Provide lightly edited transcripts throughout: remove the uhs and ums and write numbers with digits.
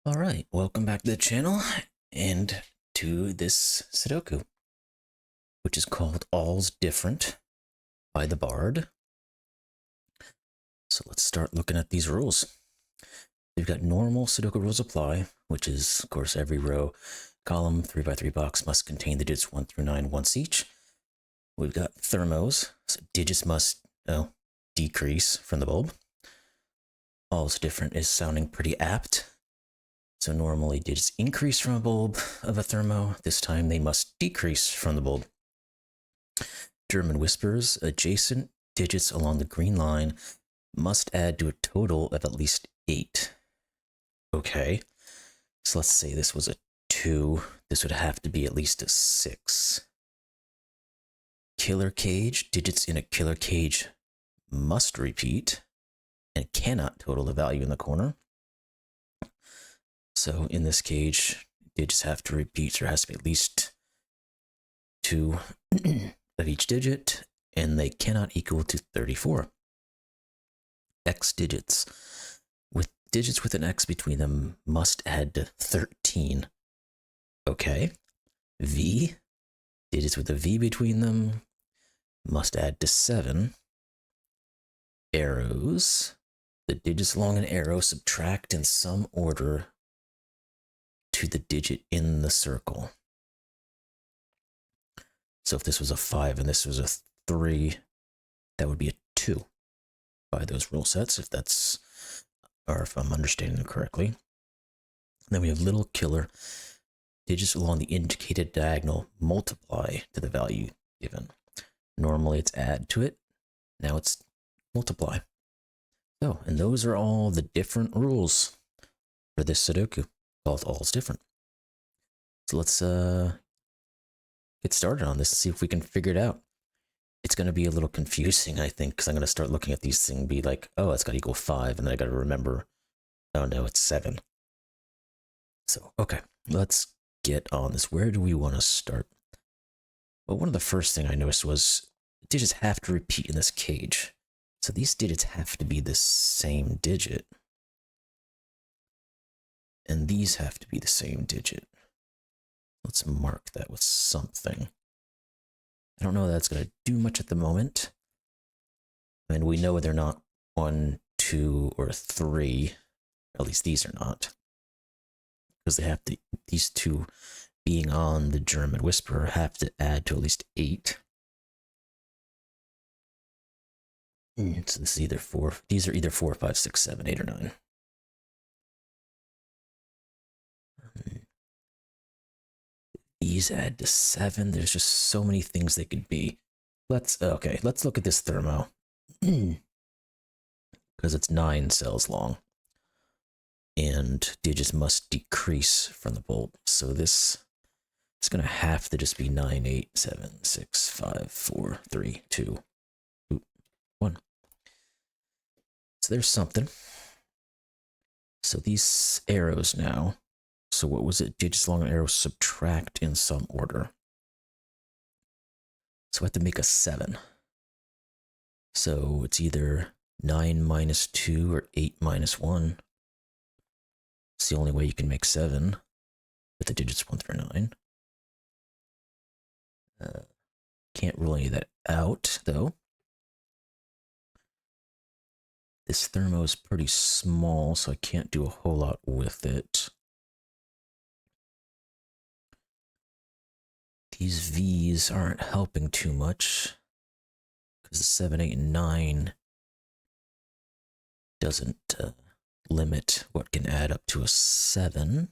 Alright, welcome back to the channel and to this Sudoku, which is called All's Different by the Bard. So let's start looking at these rules. We've got normal Sudoku rules apply, which is, of course, every row, column, 3x3 box must contain the digits 1 through 9 once each. We've got Thermos, so digits must decrease from the bulb. All's Different is sounding pretty apt. So normally digits increase from a bulb of a thermo. This time they must decrease from the bulb. German whispers, adjacent digits along the green line must add to a total of at least 8. Okay, so let's say this was a 2. This would have to be at least a 6. Killer cage, digits in a killer cage must repeat and cannot total the value in the corner. So in this cage, digits have to repeat. There has to be at least 2 of each digit, and they cannot equal to 34. X digits. With digits with an X between them must add to 13. Okay. V. Digits with a V between them must add to 7. Arrows. The digits along an arrow subtract in some order to the digit in the circle. So if this was a 5 and this was a 3, that would be a 2 by those rule sets, if that's, or if I'm understanding them correctly. And then we have little killer. Digits along the indicated diagonal multiply to the value given. Normally it's add to it. Now it's multiply. So, and those are all the different rules for this Sudoku. All's different. So let's get started on this and see if we can figure it out. It's going to be a little confusing, I think, because I'm going to start looking at these things and be like, oh, it's got to equal 5, and then I got to remember, oh no, it's 7. So, okay, let's get on this. Where do we want to start? Well, one of the first things I noticed was digits have to repeat in this cage. So these digits have to be the same digit. And these have to be the same digit. Let's mark that with something. I don't know that that's going to do much at the moment. I mean, we know they're not 1, 2, or 3. At least these are not. Because they have to, these two being on the German whisperer have to add to at least 8. So this is either 4. These are either 4, 5, 6, 7, 8, or 9. These add to 7. There's just so many things they could be. Let's look at this thermo. Because it's 9 cells long. And digits must decrease from the bulb. So this is going to have to just be 9, 8, 7, 6, 5, 4, 3, 2, 1. So there's something. So these arrows now. So what was it? Digits along an arrow subtract in some order. So I have to make a 7. So it's either 9 minus 2 or 8 minus 1. It's the only way you can make 7 with the digits 1 through 9. Can't rule any of that out, though. This thermo is pretty small, so I can't do a whole lot with it. These V's aren't helping too much because the 7, 8, and 9 doesn't limit what can add up to a 7.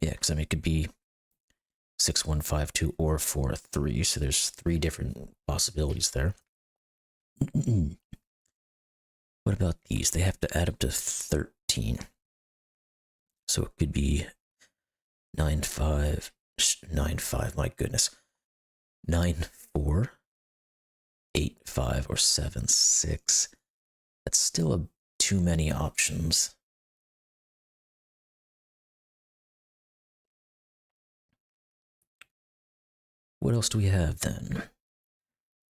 Yeah, because I mean, it could be 6, 1, 5, 2, or 4, 3. So there's 3 different possibilities there. What about these? They have to add up to 13. So it could be 9, 5, my goodness. 9, 4, 8, 5, or 7, 6. That's still too many options. What else do we have then?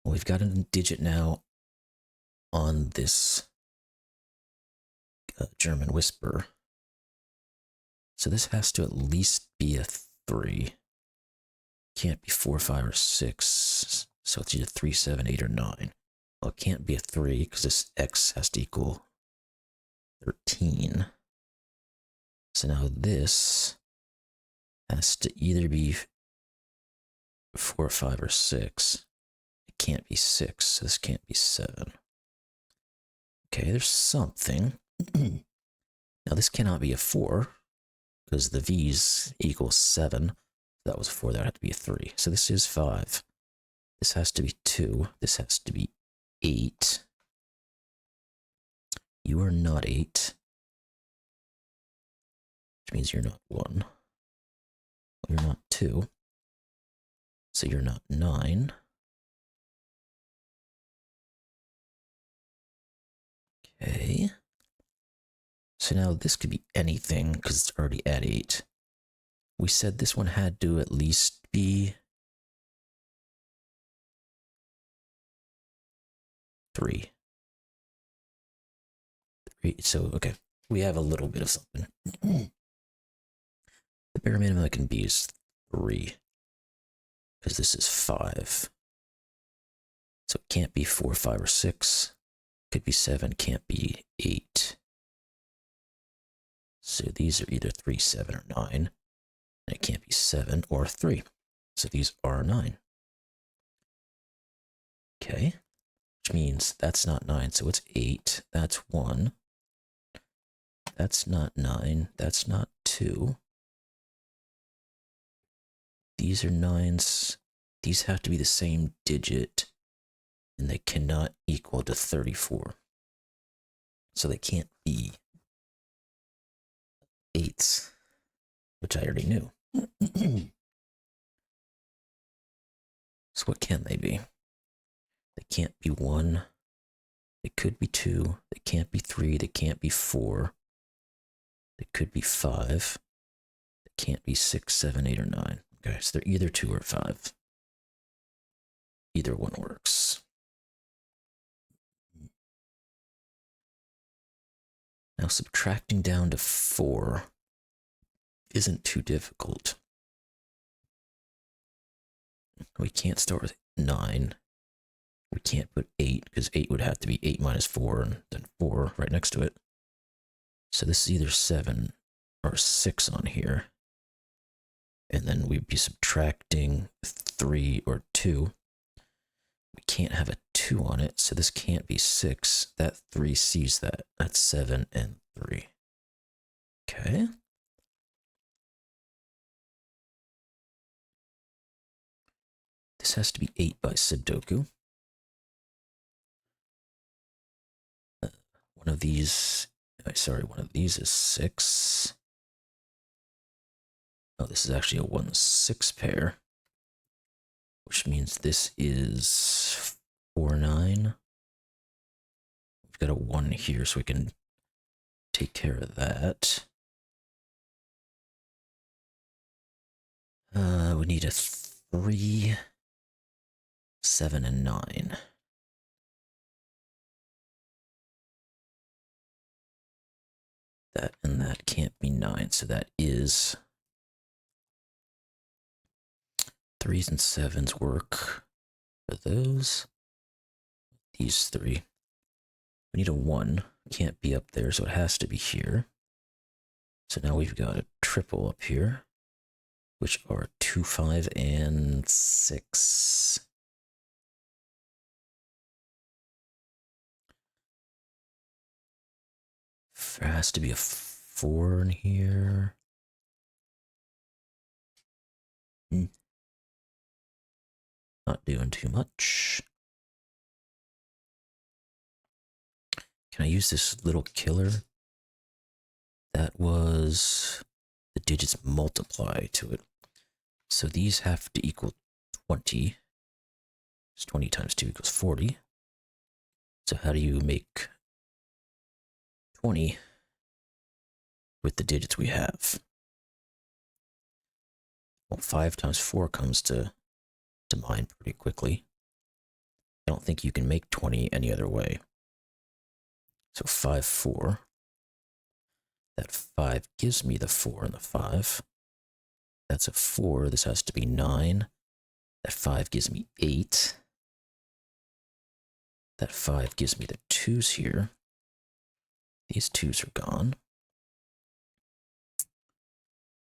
Well, we've got a digit now on this German whisper. So this has to at least be a 3. Can't be 4, 5, or 6. So it's either 3, 7, 8, or 9. Well, it can't be a 3 because this x has to equal 13. So now this has to either be 4, 5, or 6. It can't be 6, so this can't be 7. Okay, there's something. Now this cannot be a 4, because the v's equals 7. That was a 4, that would have to be a 3. So this is 5. This has to be 2. This has to be 8. You are not 8. Which means you're not 1. You're not 2. So you're not 9. Okay. So now this could be anything because it's already at 8. We said this one had to at least be 3. So, okay. We have a little bit of something. The bare minimum that can be is 3. Because this is 5. So it can't be 4, 5, or 6. Could be 7, can't be 8. So these are either 3, 7, or 9. And it can't be 7 or 3. So these are 9. Okay. Which means that's not 9, so it's 8. That's 1. That's not 9. That's not 2. These are 9s. These have to be the same digit, and they cannot equal to 34. So they can't be 8s, which I already knew. So what can they be? They can't be 1. They could be 2. They can't be 3. They can't be 4. They could be 5. They can't be 6, 7, 8, or 9. Okay, so they're either 2 or 5. Either one works. Now subtracting down to 4 isn't too difficult. We can't start with 9. We can't put 8, because 8 would have to be 8 minus 4, and then 4 right next to it. So this is either 7 or 6 on here. And then we'd be subtracting 3 or 2. We can't have a 2 on it, so this can't be 6. That 3 sees that. That's 7 and 3. Okay. This has to be 8 by Sudoku. One of these is 6. Oh, this is actually a 1-6 pair, which means this is 4, 9. We've got a 1 here, so we can take care of that. We need a 3, 7, and 9. That and that can't be 9, so that is 3s and 7s work for those. These 3. We need a 1. Can't be up there, so it has to be here. So now we've got a triple up here, which are 2, 5, and 6. There has to be a 4 in here. Not doing too much. Can I use this little killer? That was the digits multiply to it. So these have to equal 20. So 20 times 2 equals 40. So how do you make 20 with the digits we have? Well, 5 times 4 comes to mind pretty quickly. I don't think you can make 20 any other way. So 5, 4. That 5 gives me the 4 and the 5. That's a 4. This has to be 9. That 5 gives me 8. That 5 gives me the 2's here. These 2's are gone.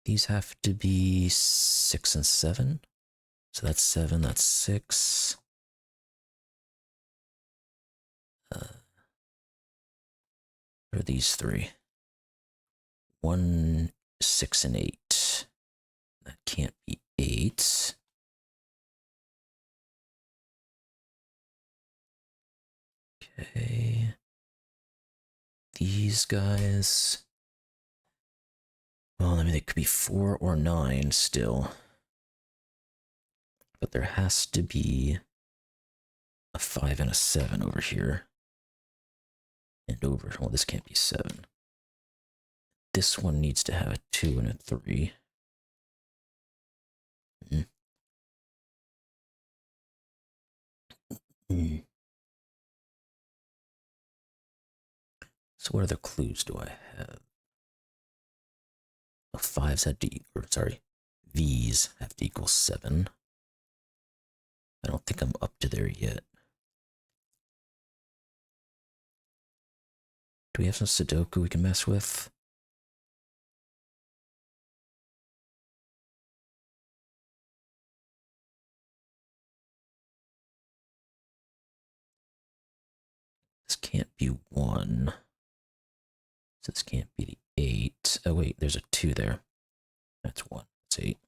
These have to be 6 and 7. So that's 7, that's 6. What are these 3? 1, 6, and 8. That can't be 8. Okay. These guys. Well, I mean, they could be 4 or 9 still. But there has to be a 5 and a 7 over here. And over, well, this can't be 7. This one needs to have a 2 and a 3. So what other clues do I have? Oh, 5's have to, V's have to equal 7. I don't think I'm up to there yet. Do we have some Sudoku we can mess with? This can't be 1. So this can't be the 8. Oh wait, there's a 2 there. That's 1. That's 8.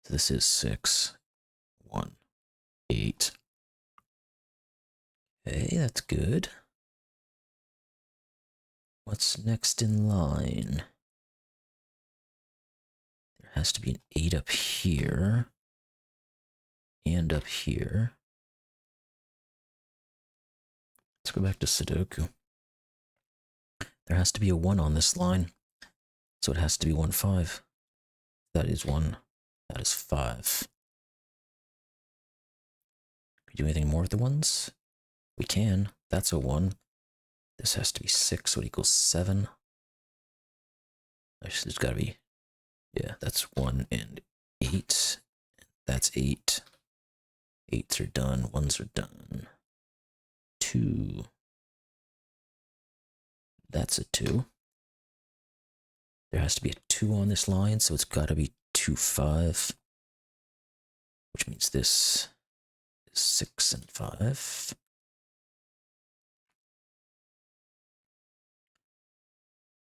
So this is 6. 1. 8. Okay, that's good. What's next in line? There has to be an 8 up here. And up here. Let's go back to Sudoku. There has to be a 1 on this line. So it has to be 1, 5. That is 1. That is 5. Can we do anything more with the 1s? We can. That's a 1. This has to be 6, so it equals 7. There's got to be, yeah, that's 1 and 8. That's 8. 8s are done. 1s are done. 2. That's a 2. There has to be a 2 on this line, so it's got to be 2, 5. Which means this is 6 and 5.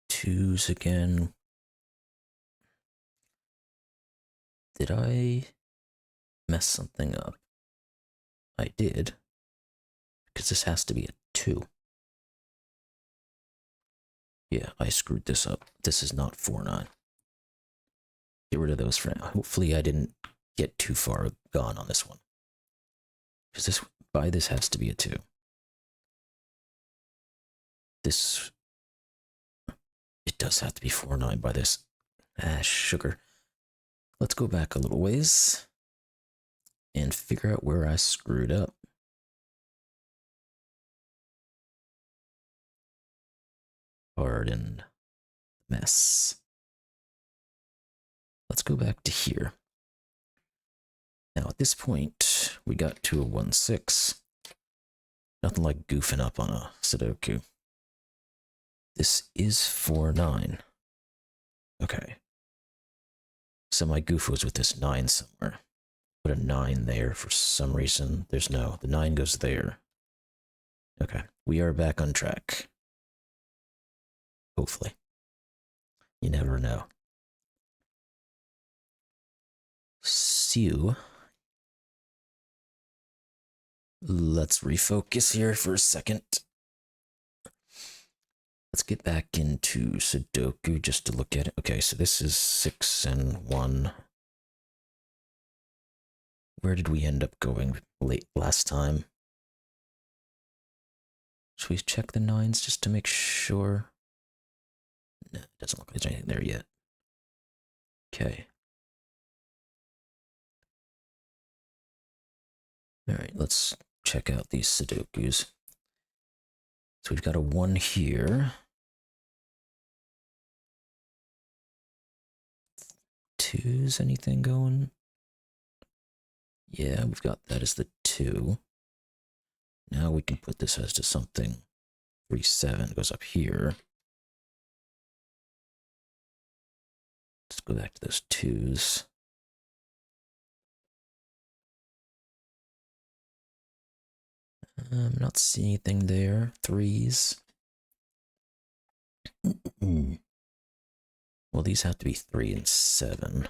Twos again. Did I mess something up? I did. Because this has to be a 2. Yeah, I screwed this up. This is not 4, 9. Get rid of those for now. Hopefully I didn't get too far gone on this one. Because this has to be a 2. It does have to be 4, 9 by this. Sugar. Let's go back a little ways and figure out where I screwed up. Pardon mess. Let's go back to here. Now at this point, we got to a 1, 6. Nothing like goofing up on a Sudoku. This is 4, 9. Okay. So my goof was with this 9 somewhere. Put a 9 there for some reason. The 9 goes there. Okay, we are back on track. Hopefully. You never know. So, let's refocus here for a second. Let's get back into Sudoku just to look at it. Okay, so this is 6 and 1. Where did we end up going last time? Should we check the 9s just to make sure? No, it doesn't look like there's anything there yet. Okay. Alright, let's check out these Sudokus. So we've got a 1 here. 2's anything going? Yeah, we've got that as the 2. Now we can put this as to something. 3, 7 goes up here. Let's go back to those 2's. I'm not seeing anything there. 3's. Well, these have to be 3 and 7,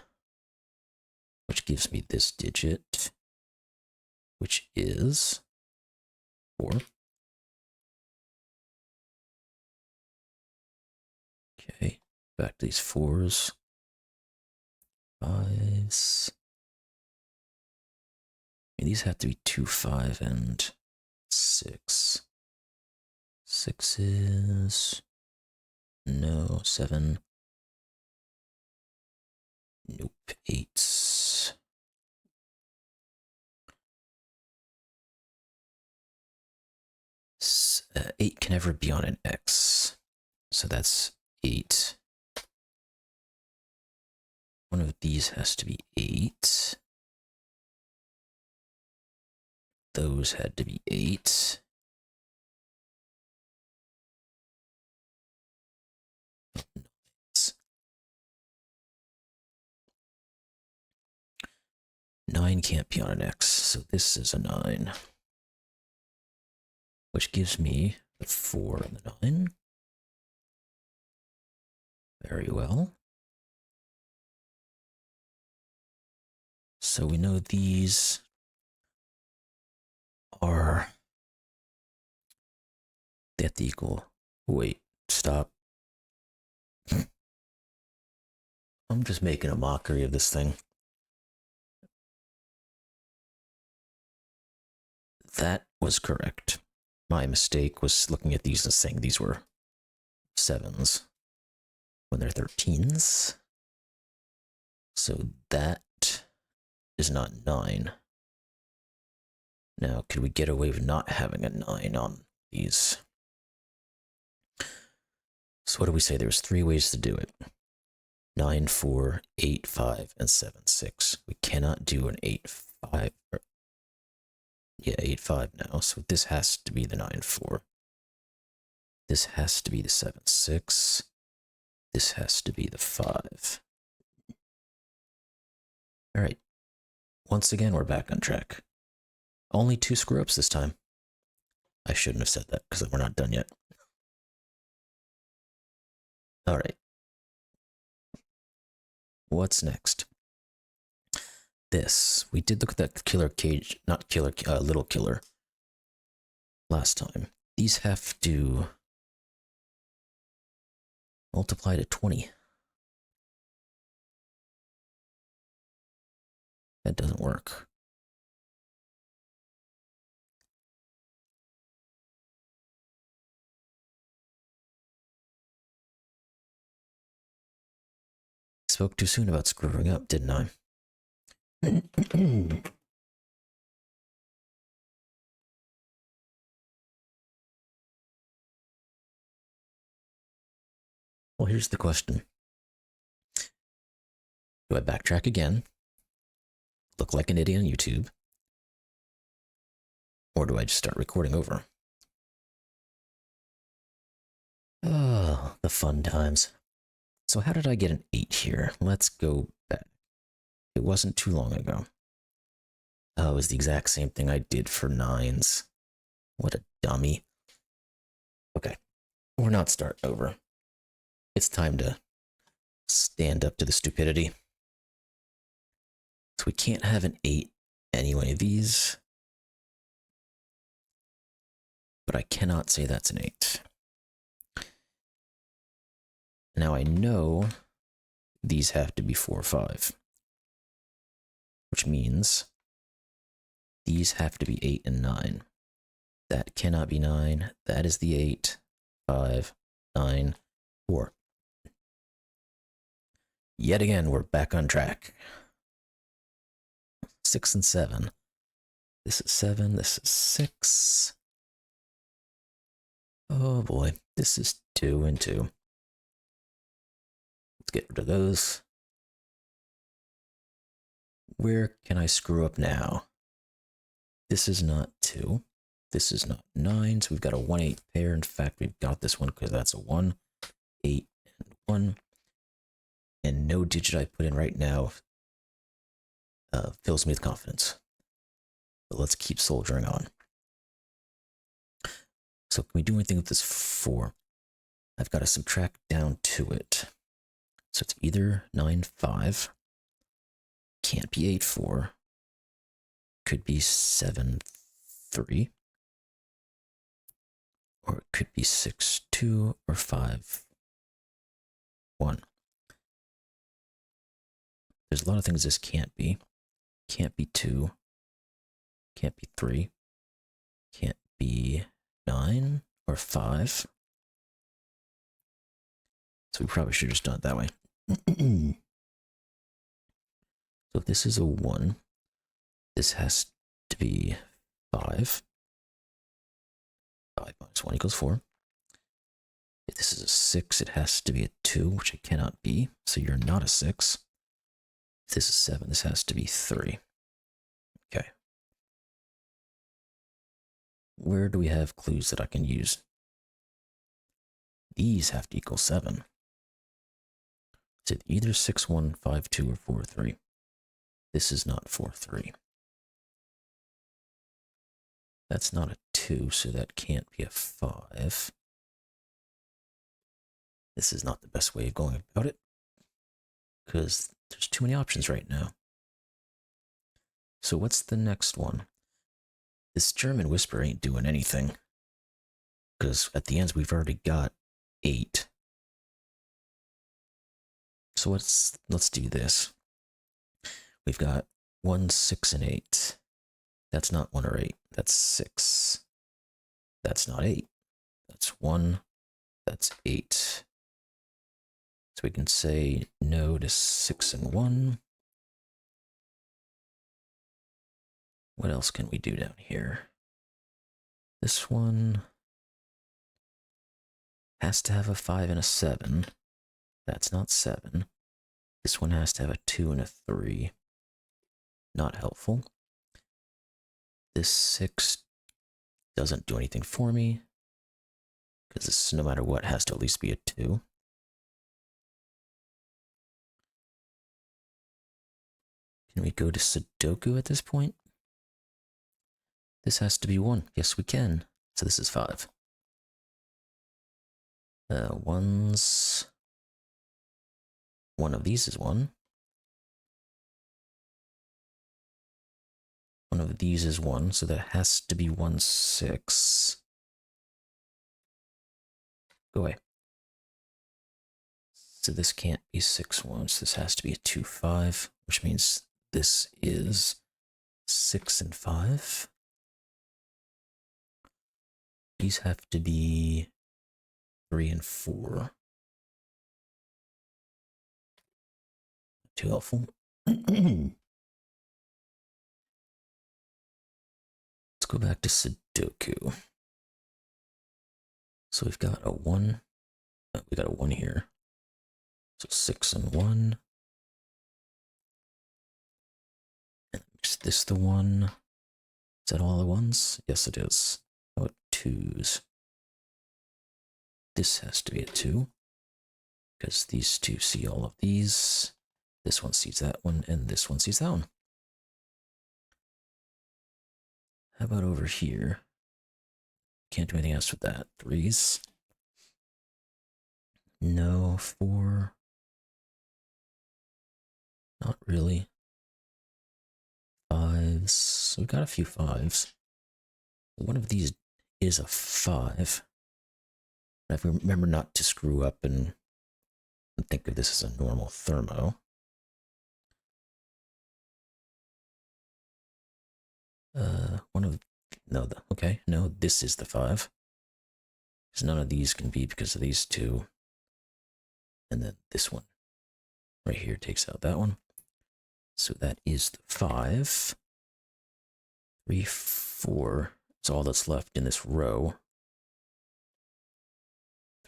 which gives me this digit, which is 4. Okay, back to these 4's. 5's. And these have to be 2, 5, and 6. 6's. No, 7. Nope, 8's. Eight can never be on an X. So that's 8. One of these has to be 8. Those had to be 8. Nine can't be on an X, so this is a 9. Which gives me the 4 and the 9. Very well. So we know these are... They have to equal... Wait, stop. I'm just making a mockery of this thing. That was correct. My mistake was looking at these and saying these were 7's when they're 13's. So that is not 9. Now, could we get away with not having a 9 on these? So what do we say? There's 3 ways to do it. 9, 4, 8, 5, and 7, 6. We cannot do an 8, 5. Yeah, 8, 5 now. So this has to be the 9, 4. This has to be the 7, 6. This has to be the 5. All right. Once again, we're back on track. Only 2 screw-ups this time. I shouldn't have said that because we're not done yet. All right. What's next? This. We did look at that killer cage, not killer, little killer last time. These have to multiply to 20. That doesn't work. Spoke too soon about screwing up, didn't I? Well, here's the question. Do I backtrack again? Look like an idiot on YouTube? Or do I just start recording over? Oh, the fun times. So how did I get an 8 here? Let's go back. It wasn't too long ago. Oh, it was the exact same thing I did for 9's. What a dummy. Okay, we're not starting over. It's time to stand up to the stupidity. So we can't have an 8 anyway of these. But I cannot say that's an 8. Now I know these have to be 4 or 5. Which means these have to be 8 and 9. That cannot be 9. That is the 8, 5, 9, 4. Yet again, we're back on track. 6 and 7. This is 7, this is 6. Oh, Oh boy, this is 2 and 2. Let's get rid of those. Where can I screw up now? This is not 2. This is not 9, so we've got a 1-8 pair. In fact, we've got this one because that's a 1, 8, and 1. And no digit I put in right now fills me with confidence. But let's keep soldiering on. So can we do anything with this 4? I've got to subtract down to it. So it's either 9, 5. Can't be 8, 4. Could be 7, 3. Or it could be 6, 2, or 5, 1. There's a lot of things this can't be. Can't be 2. Can't be 3. Can't be 9 or 5. So we probably should have just done it that way. So if this is a 1, this has to be 5. 5 minus 1 equals 4. If this is a 6, it has to be a 2, which it cannot be, so you're not a 6. If this is 7, this has to be 3. Okay. Where do we have clues that I can use? These have to equal 7. It's either 6, 1, 5, 2, or 4, 3. This is not 4, 3. That's not a 2, so that can't be a 5. This is not the best way of going about it, because there's too many options right now. So what's the next one? This German whisper ain't doing anything, because at the ends we've already got 8. So let's do this. We've got 1, 6, and 8. That's not 1 or 8. That's 6. That's not 8. That's 1. That's 8. So we can say no to 6 and 1. What else can we do down here? This one has to have a 5 and a 7. That's not 7. This one has to have a 2 and a 3. Not helpful. This 6 doesn't do anything for me, because this, no matter what, has to at least be a 2. Can we go to Sudoku at this point? This has to be 1. Yes, we can. So this is 5. Ones. One of these is 1. One of these is 1, so that has to be 1, 6. Go away. So this can't be 6, 1, so this has to be a 2, 5, which means this is 6 and 5. These have to be 3 and 4. Too helpful. Let's go back to Sudoku. So we've got a 1. We got a 1 here. So 6 and 1. And is this the 1? Is that all the 1s? Yes, it is. How about 2s? This has to be a 2, because these two see all of these. This one sees that one, and this one sees that one. How about over here? Can't do anything else with that. 3s. No. 4. Not really. 5s. We've got a few 5s. One of these is a 5. I remember not to screw up and think of this as a normal thermo. No, this is the 5. Because none of these can be because of these two. And then this one right here takes out that one. So that is the 5. 3, 4. It's all that's left in this row.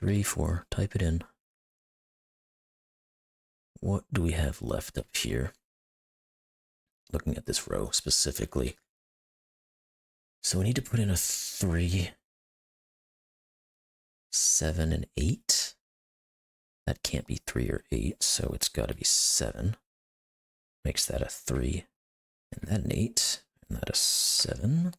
3, 4, type it in. What do we have left up here? Looking at this row specifically. So we need to put in a 3, 7, and 8. That can't be 3 or 8, so it's got to be 7. Makes that a 3, and that an 8, and that a 7.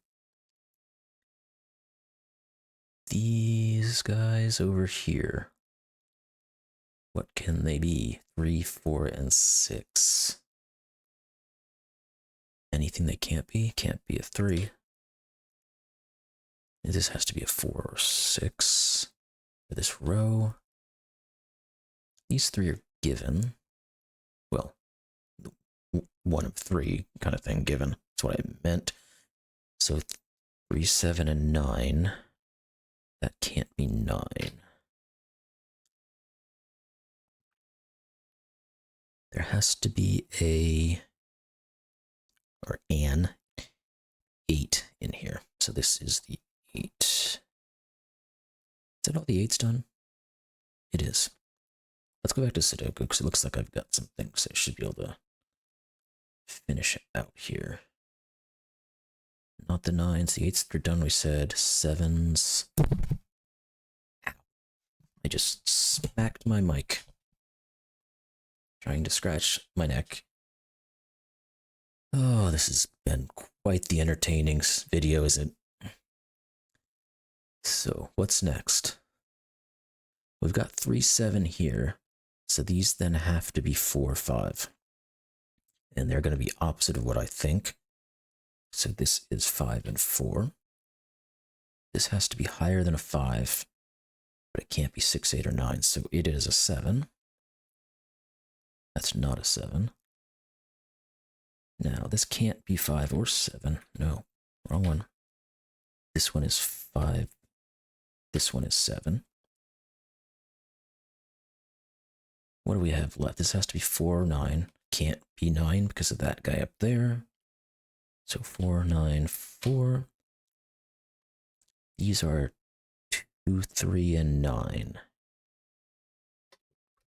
These guys over here, what can they be? 3, 4, and 6. Anything they can't be a 3. This has to be a 4 or 6 for this row. These 3 are given. Well, 1 of 3 kind of thing given. That's what I meant. So 3, 7, and 9. That can't be 9. There has to be an 8 in here. So this is the 8. Is that all the 8's done? It is. Let's go back to Sudoku because it looks like I've got some things I should be able to finish out here. Not the 9s, the 8s are done, we said. 7s. Ow. I just smacked my mic. Trying to scratch my neck. Oh, this has been quite the entertaining video, isn't it? So, what's next? We've got 3, 7 here. So these then have to be 4, 5. And they're going to be opposite of what I think. So this is 5 and 4. This has to be higher than a 5, but it can't be 6, 8, or 9. So it is a 7. That's not a 7. Now, this can't be 5 or 7. No, wrong one. This one is 5. This one is 7. What do we have left? This has to be 4 or 9. Can't be 9 because of that guy up there. So 4, 9, 4. These are 2, 3, and 9.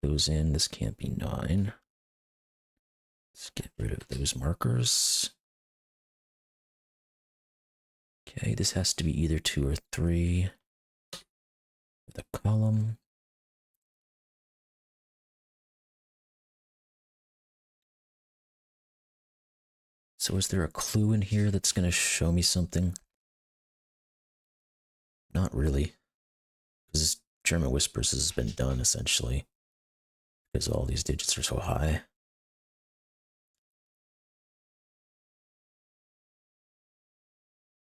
Those in. This can't be 9. Let's get rid of those markers. Okay, this has to be either 2 or 3 with a column. So is there a clue in here that's going to show me something? Not really. Because German Whispers has been done, essentially. Because all these digits are so high.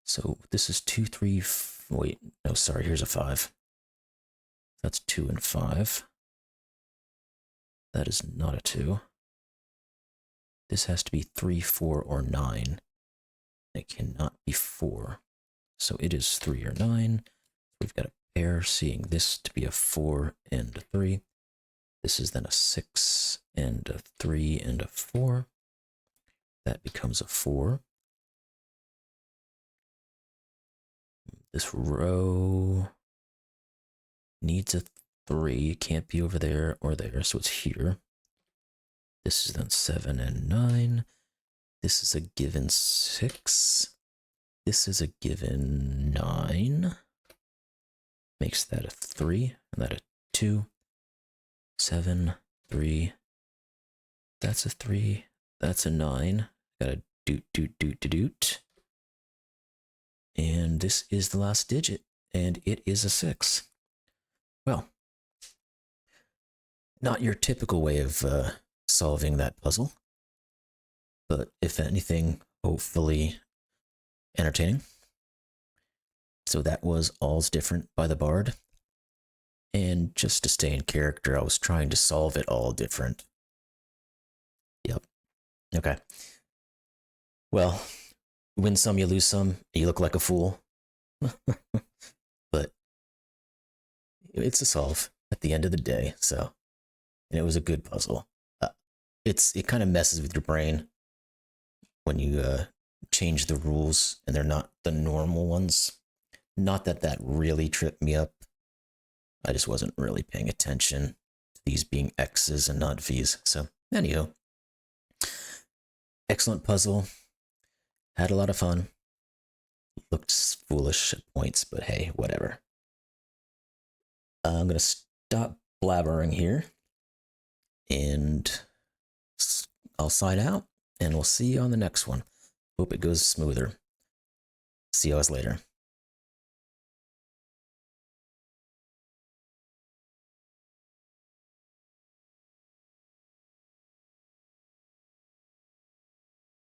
So this is 2, 3, wait, no, sorry, here's a 5. That's 2 and 5. That is not a 2. This has to be 3, 4, or 9. It cannot be 4. So it is 3 or 9. We've got a pair, seeing this to be a 4 and a 3. This is then a 6 and a 3 and a 4. That becomes a 4. This row needs a 3. It can't be over there or there, so it's here. This is then 7 and 9. This is a given 6. This is a given 9. Makes that a 3, and that a 2. 7, 3. That's a 3. That's a 9. Got a doot. And this is the last digit, and it is a 6. Well, not your typical way of solving that puzzle, but if anything, hopefully entertaining. So that was All's Different by the Bard. And just to stay in character, I was trying to solve it all different. Yep. Okay. Well, win some, you lose some. You look like a fool. But it's a solve at the end of the day, so. And it was a good puzzle. It kind of messes with your brain when you change the rules and they're not the normal ones. Not that that really tripped me up, I just wasn't really paying attention to these being X's and not V's. So, anyhow, excellent puzzle. Had a lot of fun. Looked foolish at points, but hey, whatever. I'm going to stop blabbering here, and I'll sign out, and we'll see you on the next one. Hope it goes smoother. See you guys later.